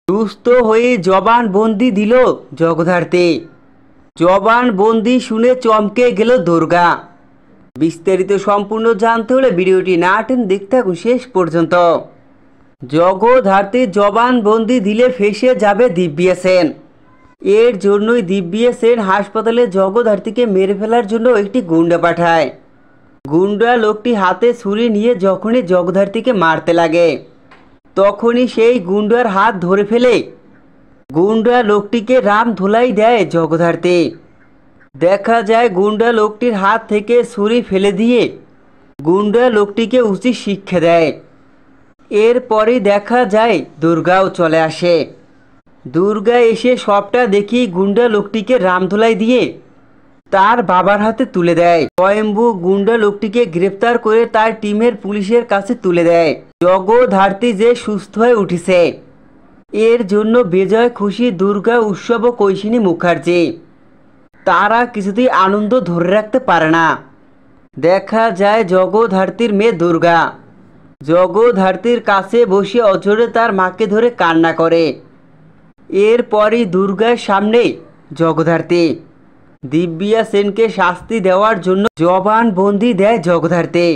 সুস্থ হয়ে জবানবন্দি দিল জগদ্ধাত্রী। জবানবন্দি শুনে চমকে গেল দুর্গা। বিস্তারিত সম্পূর্ণ জানতে হলে ভিডিওটি না টেনে দেখতে থাকুন শেষ পর্যন্ত। জগদ্ধাত্রীর জবানবন্দি দিলে ফেঁসে যাবে দিব্যা সেন। এর জন্যই দিব্যা সেন হাসপাতালে জগদ্ধাত্রীকে মেরে ফেলার জন্য একটি গুন্ডা পাঠায়। গুন্ডা লোকটি হাতে ছুরি নিয়ে যখনই জগদ্ধাত্রীকে মারতে লাগে তখনই সেই গুন্ডার হাত ধরে ফেলে গুন্ডা লোকটিকে রাম ধুলাই দেয় জগদ্ধাত্রী। দেখা যায় গুন্ডা লোকটির হাত থেকে ছুরি ফেলে দিয়ে গুন্ডা লোকটিকে উচিত শিক্ষা দেয়। এরপরই দেখা যায় দুর্গাও চলে আসে। দুর্গা এসে সবটা দেখি গুন্ডা লোকটিকে রামধুলাই দিয়ে তার বাবার হাতে তুলে দেয়। স্বয়ম্ভু গুন্ডা লোকটিকে গ্রেপ্তার করে তার টিমের পুলিশের কাছে তুলে দেয়। জগদ্ধাত্রী যে সুস্থ হয়ে উঠেছে এর জন্য বেজয় খুশি দুর্গা উৎসব ও কৈশিনী মুখার্জি। তারা কিছুতেই আনন্দ ধরে রাখতে পারে না। দেখা যায় জগদ্ধাত্রীর মেয়ে দুর্গা জগদ্ধাত্রীর কাছে বসে অঝরে তার মাকে ধরে কান্না করে। এরপরই দুর্গার সামনে জগদ্ধাত্রী দিব্যা সেনকে শাস্তি দেওয়ার জন্য জবানবন্দি দেয় জগদ্ধাত্রী।